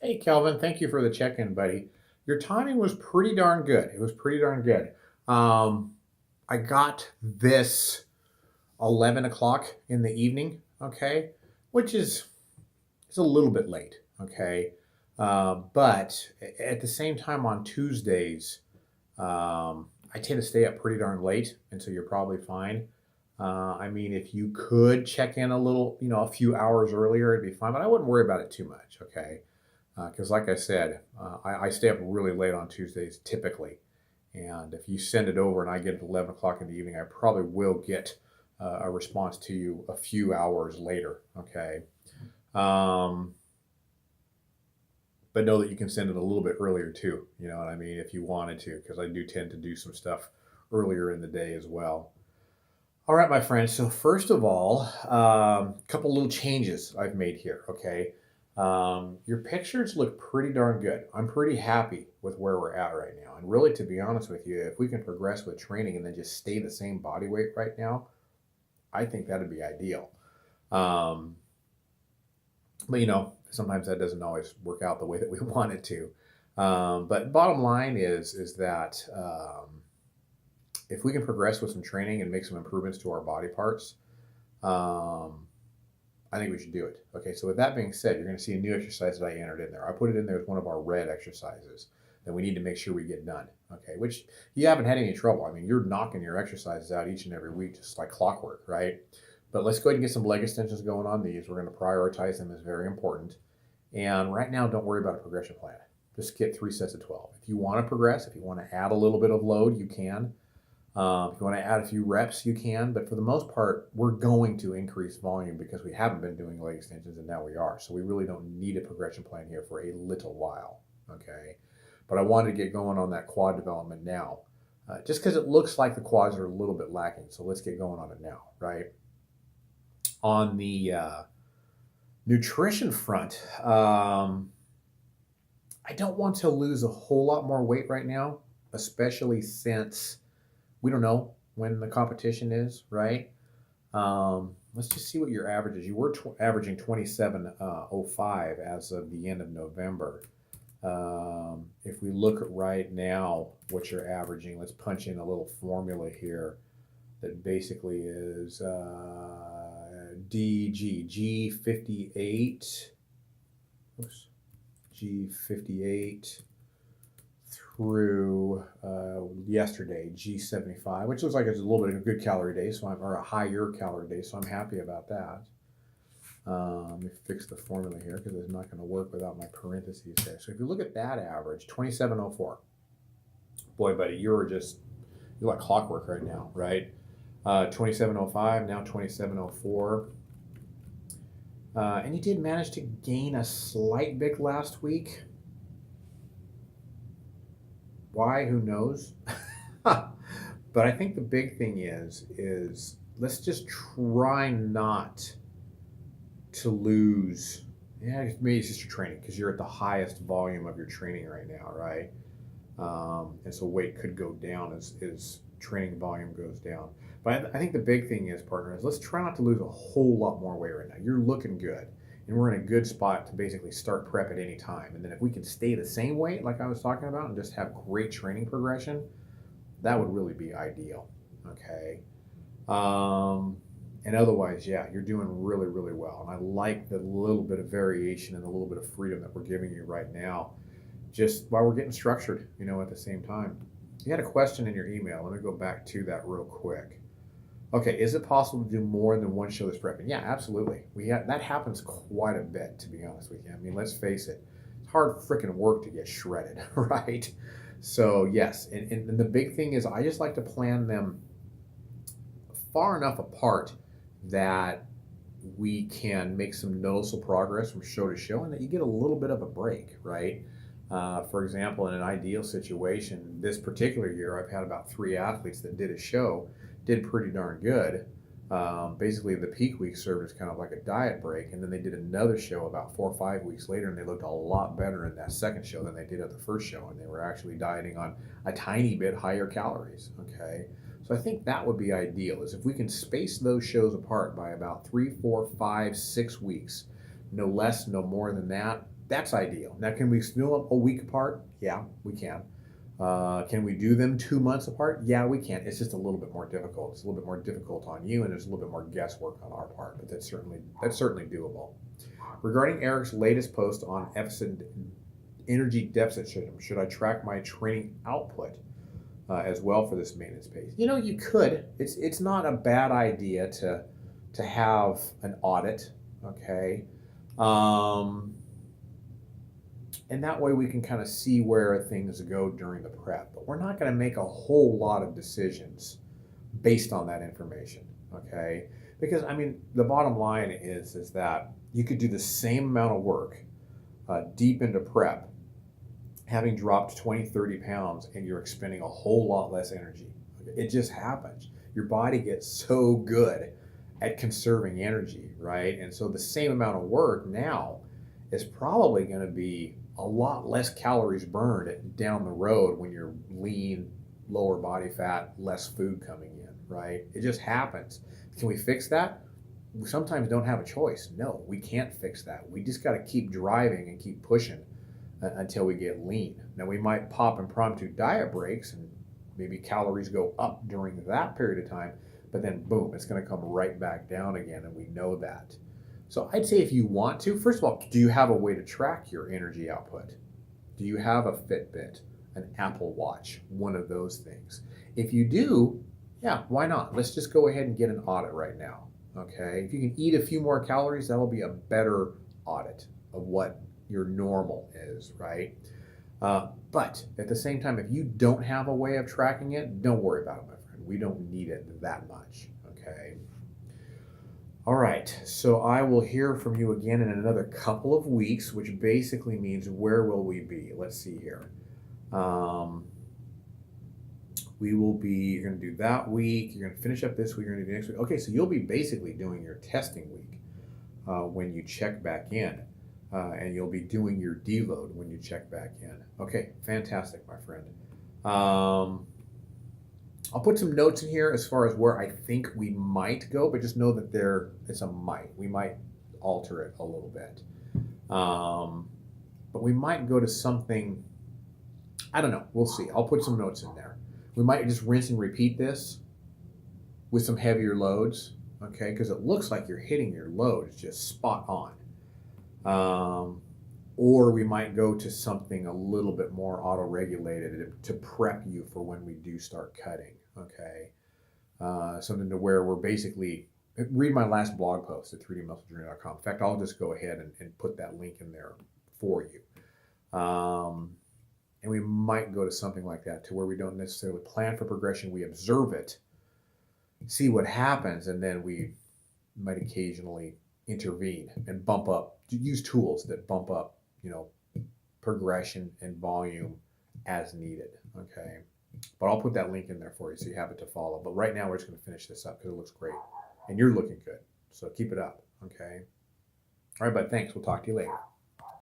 Hey, Kelvin, thank you for the check-in, buddy. Your timing was pretty darn good. It was pretty darn good. Um, I got this 11 o'clock in the evening, okay, which is it's a little bit late, okay. But at the same time on Tuesdays, I tend to stay up pretty darn late, and so you're probably fine. I mean, if you could check in a little, a few hours earlier, it'd be fine, but I wouldn't worry about it too much, okay? Because, like I said, I stay up really late on Tuesdays typically. And if you send it over and I get it at 11 o'clock in the evening, I probably will get a response to you a few hours later. Okay. Um, but know that you can send it a little bit earlier too. You know what I mean? If you wanted to, because I do tend to do some stuff earlier in the day as well. All right, my friends. So first of all, a couple little changes I've made here. Okay, your pictures look pretty darn good. I'm pretty happy with where we're at right now. And really, to be honest with you, if we can progress with training and then just stay the same body weight right now, I think that'd be ideal. Um, but sometimes that doesn't always work out the way that we want it to. But bottom line is that if we can progress with some training and make some improvements to our body parts, um, I think we should do it. Okay, so with that being said, you're going to see a new exercise that I entered in there. I put it in there as one of our red exercises that we need to make sure we get done. Okay, which you haven't had any trouble. I mean, you're knocking your exercises out each and every week just like clockwork, right? But let's go ahead and get some leg extensions going on these. We're going to prioritize them as very important. And right now, don't worry about a progression plan. Just get 3 sets of 12. If you want to progress, if you want to add a little bit of load, you can. If you want to add a few reps, you can, but for the most part, we're going to increase volume because we haven't been doing leg extensions and now we are. So we really don't need a progression plan here for a little while, okay? But I wanted to get going on that quad development now, just because it looks like the quads are a little bit lacking. So let's get going on it now, right? On the nutrition front, I don't want to lose a whole lot more weight right now, especially since we don't know when the competition is, right? Let's just see what your average is. You were averaging 27.05 as of the end of November. If we look at right now what you're averaging, let's punch in a little formula here that basically is G58. Oops, G58 through yesterday, G75, which looks like it's a little bit of a good calorie day, or a higher calorie day, so I'm happy about that. Let me fix the formula here because it's not going to work without my parentheses there. So if you look at that average, 2704. Boy, buddy, you're like clockwork right now, right? 2705, now 2704. And you did manage to gain a slight bit last week. Why? Who knows? But I think the big thing is let's just try not to lose. Yeah, maybe it's just your training because you're at the highest volume of your training right now, right? And so weight could go down as training volume goes down. But I think the big thing is, partner, is let's try not to lose a whole lot more weight right now. You're looking good, and we're in a good spot to basically start prep at any time. And then if we can stay the same weight, like I was talking about, and just have great training progression, that would really be ideal. Okay. And otherwise, yeah, you're doing really, really well. And I like the little bit of variation and the little bit of freedom that we're giving you right now, just while we're getting structured, at the same time. You had a question in your email. Let me go back to that real quick. Okay, is it possible to do more than one show this prepping? Yeah, absolutely. That happens quite a bit, to be honest with you. I mean, let's face it, it's hard freaking work to get shredded, right? So yes, and the big thing is I just like to plan them far enough apart that we can make some noticeable progress from show to show and that you get a little bit of a break, right? For example, in an ideal situation, this particular year, I've had about 3 athletes that did a show, did pretty darn good. Basically, the peak week served as kind of like a diet break, and then they did another show about 4 or 5 weeks later, and they looked a lot better in that second show than they did at the first show, and they were actually dieting on a tiny bit higher calories, okay? So I think that would be ideal, is if we can space those shows apart by about 3, 4, 5, 6 weeks, no less, no more than that, That's ideal. Now, can we split up a week apart? Yeah, we can. Can we do them 2 months apart? Yeah, we can. It's just a little bit more difficult. It's a little bit more difficult on you, and there's a little bit more guesswork on our part, but that's certainly doable. Regarding Eric's latest post on energy deficit syndrome, should I track my training output as well for this maintenance phase? You could. It's not a bad idea to have an audit. Okay. Um, and that way we can kind of see where things go during the prep. But we're not going to make a whole lot of decisions based on that information, okay? Because I mean, the bottom line is that you could do the same amount of work deep into prep, having dropped 20, 30 pounds, and you're expending a whole lot less energy. It just happens. Your body gets so good at conserving energy, right? And so the same amount of work now is probably going to be a lot less calories burned down the road when you're lean, lower body fat, less food coming in, right? It just happens. Can we fix that? We sometimes don't have a choice. No, we can't fix that. We just got to keep driving and keep pushing until we get lean. Now, we might pop impromptu diet breaks and maybe calories go up during that period of time, but then boom, it's going to come right back down again, and we know that. So I'd say if you want to, first of all, do you have a way to track your energy output? Do you have a Fitbit, an Apple Watch, one of those things? If you do, yeah, why not? Let's just go ahead and get an audit right now, okay? If you can eat a few more calories, that'll be a better audit of what your normal is, right? But at the same time, if you don't have a way of tracking it, don't worry about it, my friend. We don't need it that much, okay? All right, so I will hear from you again in another couple of weeks, which basically means where will we be? Let's see here. We will be, you're going to do that week, you're going to finish up this week, you're going to do next week. Okay, so you'll be basically doing your testing week when you check back in, and you'll be doing your deload when you check back in. Okay, fantastic, my friend. I'll put some notes in here as far as where I think we might go, but just know that it's a might. We might alter it a little bit. But we might go to something, I don't know, we'll see. I'll put some notes in there. We might just rinse and repeat this with some heavier loads, okay? Because it looks like you're hitting your loads just spot on. Or we might go to something a little bit more auto-regulated to prep you for when we do start cutting, okay? Something to where we're basically, read my last blog post at 3dmusclejourney.com. In fact, I'll just go ahead and put that link in there for you. And we might go to something like that to where we don't necessarily plan for progression. We observe it, see what happens, and then we might occasionally intervene and bump up, use tools that bump up, progression and volume as needed, okay? But I'll put that link in there for you so you have it to follow. But right now we're just going to finish this up because it looks great. And you're looking good. So keep it up, okay? All right, bud, thanks. We'll talk to you later.